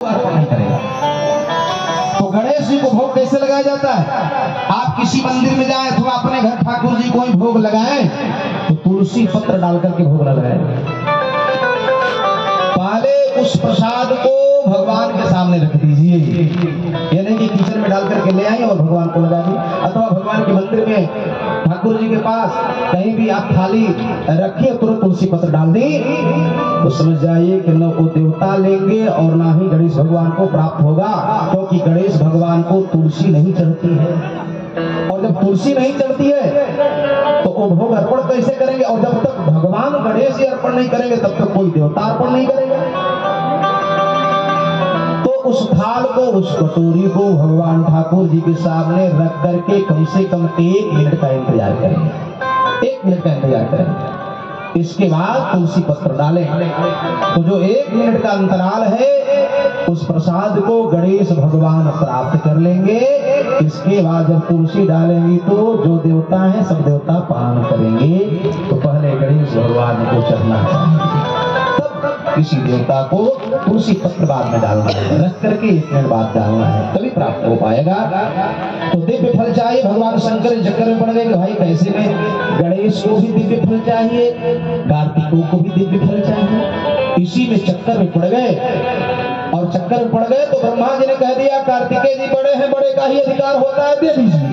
नहीं करेगा। तो गणेश जी को भोग कैसे लगाया जाता है? आप किसी मंदिर में जाए अथवा अपने घर ठाकुर जी कोई भोग लगाए तो तुलसी पत्र डालकर के भोग लगाए। पहले उस प्रसाद को भगवान के सामने रख दीजिए, ये नहीं कि किचन में डाल करके ले आए और भगवान को लगा दी, अथवा भगवान के मंदिर में ठाकुर जी के पास कहीं भी आप थाली रखिए तुरंत तुलसी पत्र डाल दी तो समझ जाइए कि न वो देवता लेंगे और ना ही गणेश भगवान को प्राप्त होगा, क्योंकि गणेश भगवान को तुलसी नहीं चढ़ती है। और जब तुलसी नहीं चढ़ती है तो वो भोग अर्पण कैसे करेंगे? और जब तक भगवान गणेश जी अर्पण नहीं करेंगे तब तक कोई देवता अर्पण नहीं करेगा। तो उस थाल को, उस कटोरी को भगवान ठाकुर जी के सामने रख करके कम से कम 1 मिनट का इंतजार करेंगे, 1 मिनट का इंतजार करेंगे। इसके बाद तुलसी पत्र डालें। तो जो 1 मिनट का अंतराल है उस प्रसाद को गणेश भगवान प्राप्त कर लेंगे। इसके बाद जब तुलसी डालेंगी तो जो देवता है सब देवता पान करेंगे। तो पहले गणेश भगवान को चढ़ना चाहिए, तब किसी देवता को तुलसी पत्र बाद में डालना है, रख करके 1 मिनट बाद डालना है, तभी प्राप्त हो पाएगा। तो दिव्य फल चाहिए। भगवान शंकर चक्कर में पड़ गए कि भाई कैसे में गणेश को भी दिव्य फल चाहिए, कार्तिकों को भी दिव्य फल चाहिए। इसी में चक्कर में पड़ गए और चक्कर में पड़ गए तो ब्रह्मा जी ने कह दिया कार्तिकेय जी बड़े हैं, बड़े का ही अधिकार होता है, दे दीजिए।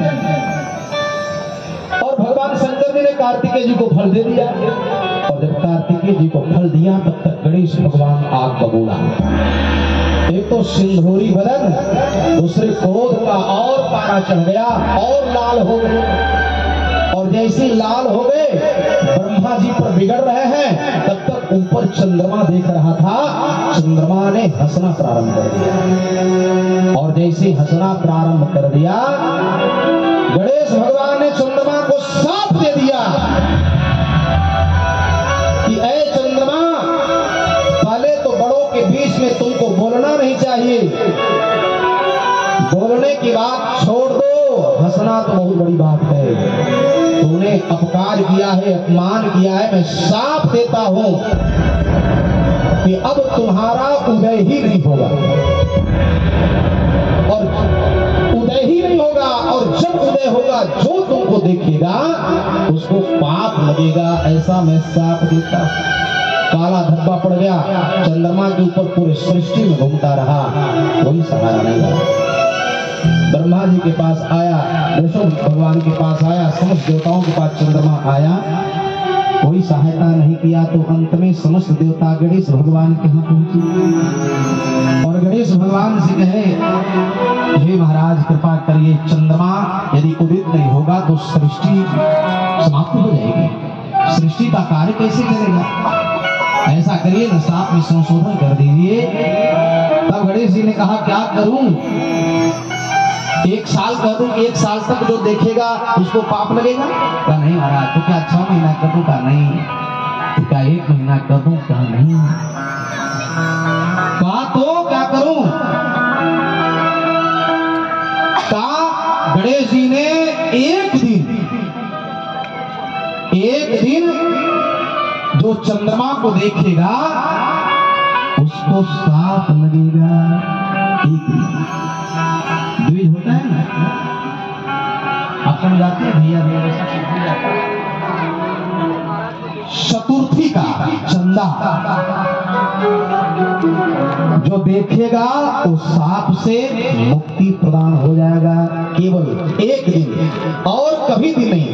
और भगवान शंकर जी ने कार्तिकेय जी को फल दे दिया। और जब कार्तिकेय जी को फल दिया तब तक गणेश भगवान आग बबूला। एक तो सिंदूरी बदन, दूसरे क्रोध का और पारा चढ़ गया और लाल हो गए। और जैसे लाल हो गए ब्रह्मा जी पर बिगड़ रहे हैं तब तक ऊपर चंद्रमा देख रहा था। चंद्रमा ने हंसना प्रारंभ कर दिया और जैसे हंसना प्रारंभ कर दिया गणेश भगवान ने चंद्रमा को साथ दे दिया कि ऐ चंद्रमा, पहले तो बड़ों के बीच में तुमको बोलना नहीं चाहिए, बोलने की बात छोड़ दो, हंसना तो बहुत बड़ी बात है। तुमने अपकार किया है, अपमान किया है, मैं साफ देता हूं कि अब तुम्हारा उदय ही नहीं होगा। और उदय ही नहीं होगा, और जब उदय होगा जो तुमको देखेगा उसको पाप लगेगा, ऐसा मैं साफ देता हूं। काला धब्बा पड़ गया, चंद्रमा के ऊपर पूरे सृष्टि में घूमता रहा, कोई सहारा नहीं रहा। ब्रह्मा जी के पास आया, विष्णु भगवान के पास आया, समस्त देवताओं के पास चंद्रमा आया, कोई सहायता नहीं किया। तो अंत में समस्त देवता गणेश भगवान के यहाँ पहुंचे और गणेश भगवान से कहे हे महाराज कृपा करिए, चंद्रमा यदि उदित नहीं होगा तो सृष्टि समाप्त हो जाएगी, सृष्टि का कार्य कैसे करेगा? ऐसा करिए न, साथ में संशोधन कर दीजिए। तब गणेश जी ने कहा क्या करूं? 1 साल कर दूं, 1 साल तक जो देखेगा उसको पाप लगेगा? कहा नहीं महाराज। तो क्या 6 महीना कर दूं? कहा नहीं। तो क्या 1 महीना कर दूं? कहा नहीं। कहा तो क्या करूं? कहा गणेश जी ने एक दिन जो चंद्रमा को देखेगा उसको साफ लगेगा। एक दिन द्विज होता है ना, आप समझाते हैं भैया चतुर्थी का चंदा जो देखेगा तो साप से मुक्ति प्रदान हो जाएगा। केवल एक दिन और कभी भी नहीं।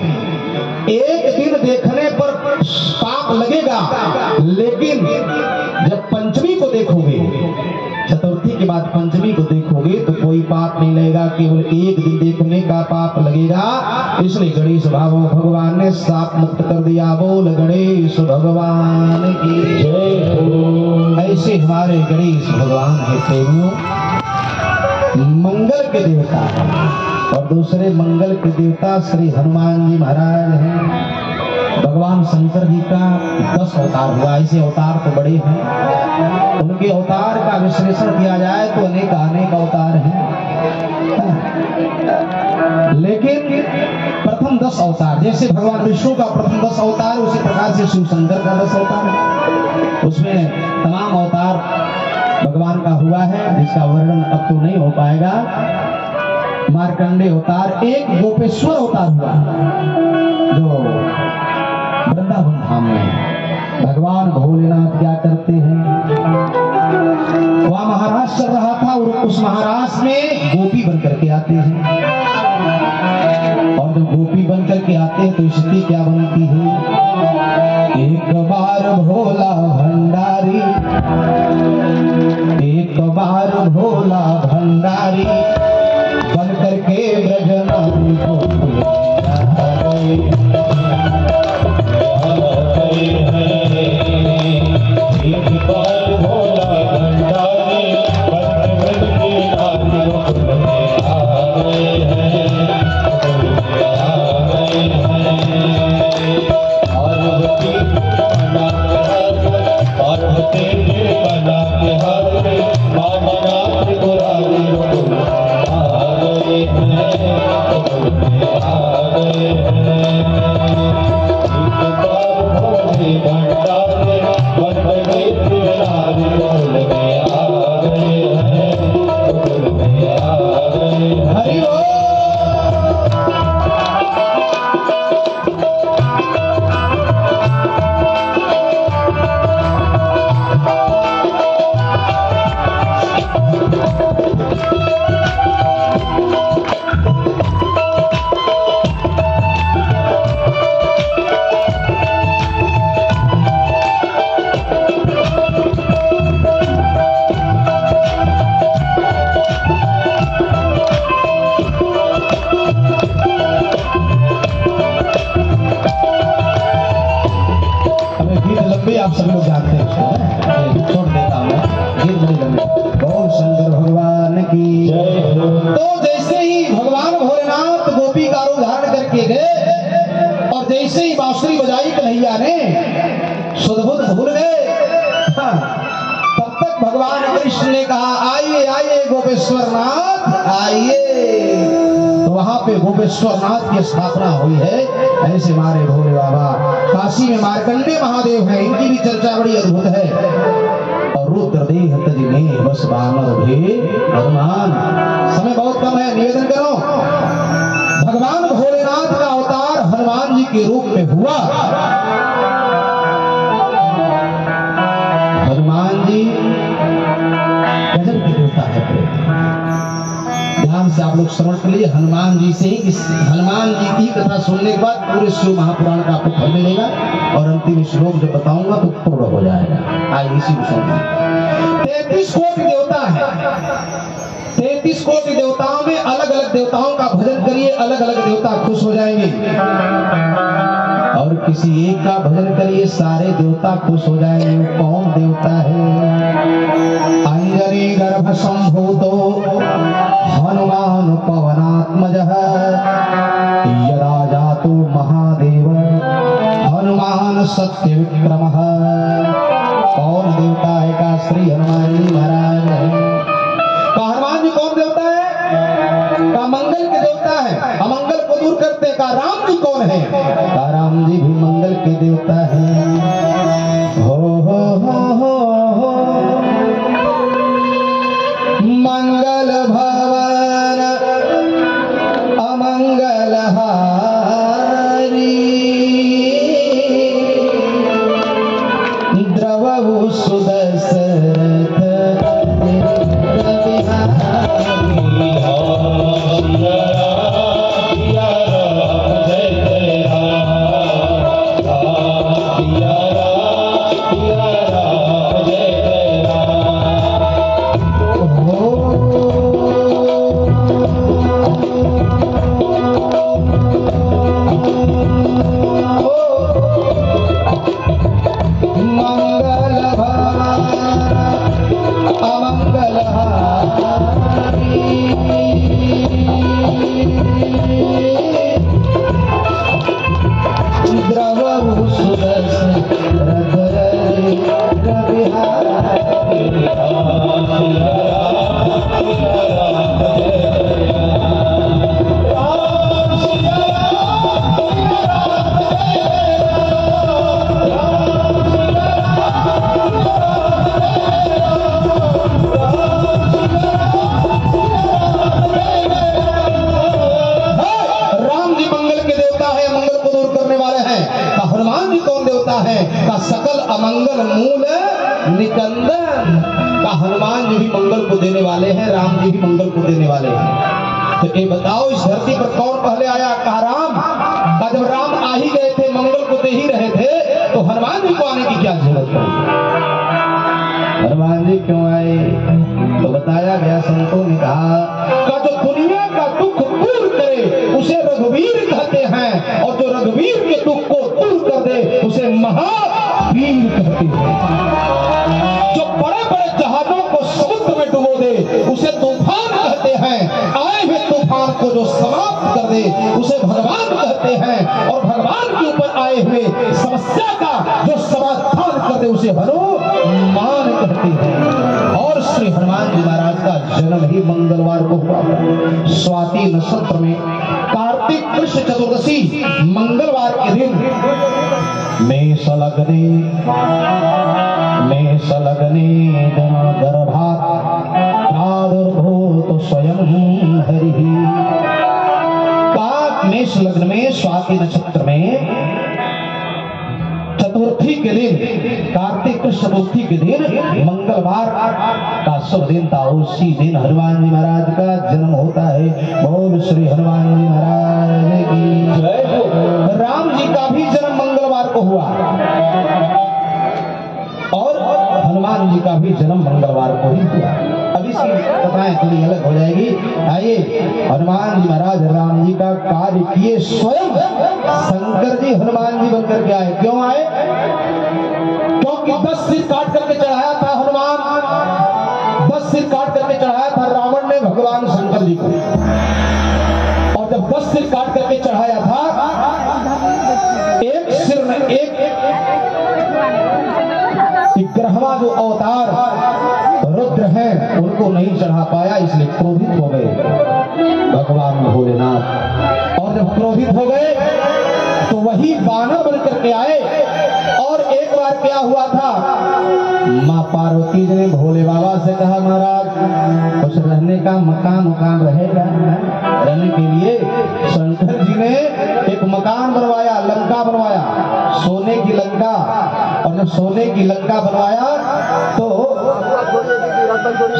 एक दिन देखने पर पाप लगेगा, लेकिन जब पंचमी को देखोगे, चतुर्थी के बाद पंचमी को देखोगे तो कोई पाप नहीं लगेगा, केवल एक दिन देखने का पाप लगेगा। इसलिए गणेश भगवान ने साप मुक्त कर दिया। बोल गणेश भगवान की जय। ऐसे हमारे गणेश भगवान है प्रेमियों, मंगल के देवता है। और दूसरे मंगल के देवता श्री हनुमान जी महाराज हैं। भगवान शंकर जी का 10 अवतार हुआ, ऐसे अवतार तो बड़े हैं, उनके अवतार का विश्लेषण किया जाए तो अनेक अवतार हैं, लेकिन प्रथम 10 अवतार, जैसे भगवान विष्णु का प्रथम 10 अवतार, उसी प्रकार से शिव शंकर का 10 अवतार है। उसमें तमाम अवतार भगवान का हुआ है जिसका वर्णन अब तो नहीं हो पाएगा। मार्कंडेय अवतार एक गोपेश्वर अवतार हुआ जो वृंदावन धाम में भगवान भोलेनाथ क्या करते हैं, वह महाराज चल रहा था और उस महाराज में गोपी बन करके आते हैं, और जब गोपी बन करके आते हैं तो स्थिति क्या बनती है, एक बार भोला भंडारी, एक बार भोला भंडारी बन करके ब्रजनारी एक बार भोला भंडारी आप सब लोग जानते हैं उसको, छोड़ देता हूँ, गीत नहीं लगे। बोल शंकर भगवान की जय। तो जैसे ही भगवान भोलेनाथ गोपी का रूप धारण करके गए और जैसे ही बांसुरी बजाई कन्हैया ने सुध बुध भूल गए, तब तक भगवान कृष्ण ने कहा आइए आइए गोपेश्वर नाथ आइए। तो वहां पे गोपेश्वर नाथ की स्थापना हुई है। ऐसे मारे भोले बाबा काशी में मार्कंडेय महादेव हैं, इनकी भी चर्चा बड़ी अद्भुत है। और रुद्र देह तजिने बस बानर भे हनुमान। समय बहुत कम है, निवेदन करो भगवान भोलेनाथ का अवतार हनुमान जी के रूप में हुआ। हनुमान जी गजब के देवता है। ध्यान से आप लोग श्रवण कर लीजिए हनुमान जी से ही। हनुमान जी की कथा सुनने के बाद पूरे शिव महापुराण का आपको फल मिलेगा और अंतिम श्लोक जब बताऊंगा तो पूर्ण हो जाएगा। आइए इसी को सुनिए। 33 कोटि देवता है, 33 कोटि देवताओं में अलग अलग देवताओं का भजन करिए, अलग अलग देवता खुश हो जाएंगे। और किसी एक का भजन करिए, सारे देवता खुश हो जाएंगे। कौन देवता है? अंजनी गर्भ संभूतो हनुमान पवनात्मजः यदा जातो महादेव हनुमान सत्य विक्रमः। कौन देवता है? का श्री हनुमान जी महाराज है। हनुमान जी कौन देवता है? का मंगल के देवता है, अमंगल को दूर करते। का राम जी कौन है? का राम जी भी मंगल के देवता है। हो मंगल भवन अमंगल हारी द्रवहु सुदशरथ Oh हनुमान जी भी मंगल को देने वाले हैं, राम जी भी मंगल को देने वाले हैं। तो ये बताओ इस धरती पर कौन पहले आया? कहा राम। कहा जब राम आ ही गए थे, मंगल को दे ही रहे थे, तो हनुमान जी को आने की क्या जरूरत पड़ी? हनुमान जी क्यों आए? तो बताया गया, संतों ने कहा जो दुनिया का दुख दूर करे उसे रघुवीर कहते हैं, और जो रघुवीर के दुख को दूर कर दे उसे महावीर कहते हैं। जो बड़े बड़े जहाजों को समुद्र में डुबो दे उसे तूफान कहते हैं, आए हुए तूफान को जो समाप्त कर दे उसे भगवान कहते हैं, और भगवान के ऊपर आए हुए समस्या का जो समाधान कर दे उसे हनुमान कहते हैं। और श्री हनुमान जी महाराज का जन्म ही मंगलवार को हुआ। स्वाति नक्षत्र में कार्तिक कृष्ण चतुर्दशी मंगलवार के दिन मेष लगने गर्भात प्रादुर्भूत स्वयं हरिः। मेष लग्न में स्वाति नक्षत्र में चतुर्थी के दिन, कार्तिक कृष्ण चतुर्थी के दिन मंगलवार का शुभ दिन था। उसी दिन हनुमान जी महाराज का जन्म होता है। बोल श्री हनुमान जी महाराज की जय। राम जी का भी जन्म मंगलवार को हुआ, और हनुमान जी का भी जन्म मंगलवार को ही हुआ। अब इसकी कथाएं थोड़ी अलग हो जाएगी। आइए, हनुमान जी महाराज राम जी का कार्य किए, स्वयं शंकर जी हनुमान जी बनकर के आए। क्यों आए? क्योंकि 10 सिर काट करके चढ़ाया था हनुमान, 10 सिर काट करके चढ़ाया था रावण ने भगवान शंकर जी को। और जब 10 सिर काट करके चढ़ाया था, एक सिर में एक ग्रहवा जो अवतार रुद्र हैं उनको नहीं चढ़ा पाया, इसलिए क्रोधित हो गए भगवान भोलेनाथ। और जब क्रोधित हो गए तो वही बानर बन करके आए। और एक बार क्या हुआ था, माँ पार्वती जी ने भोले बाबा से कहा महाराज कुछ रहने का मकान रहेगा? रहने के लिए शंकर जी ने एक मकान बनवाया, लंका बनवाया, सोने की लंका। और जब सोने की लंका बनवाया तो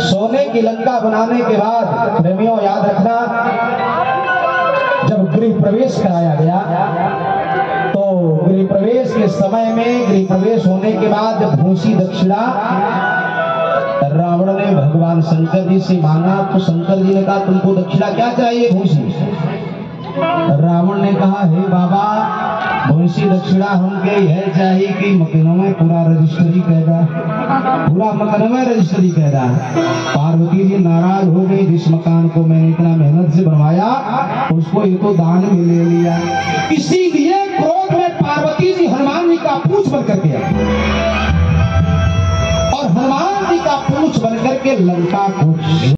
सोने की लंका बनाने के बाद प्रेमियों याद रखना, जब गृह प्रवेश कराया गया तो गृह प्रवेश के समय में, गृह प्रवेश होने के बाद जब भूसी दक्षिणा रावण ने भगवान शंकर जी से मांगा तो शंकर जी ने कहा तुमको दक्षिणा क्या चाहिए? भूसी। रावण ने कहा हे बाबा भूसी दक्षिणा हमके यह चाहिए कि मकानों में पूरा रजिस्ट्री कैदा, पूरा मकान में रजिस्ट्री कैदा। पार्वती जी नाराज हो गई, जिस मकान को मैंने इतना मेहनत से बनवाया उसको ये तो दान में ले लिया। इसीलिए क्रोध में पार्वती जी हनुमान जी का पूंछ बन करके आई, और हनुमान जी का पूंछ बन करके लंका को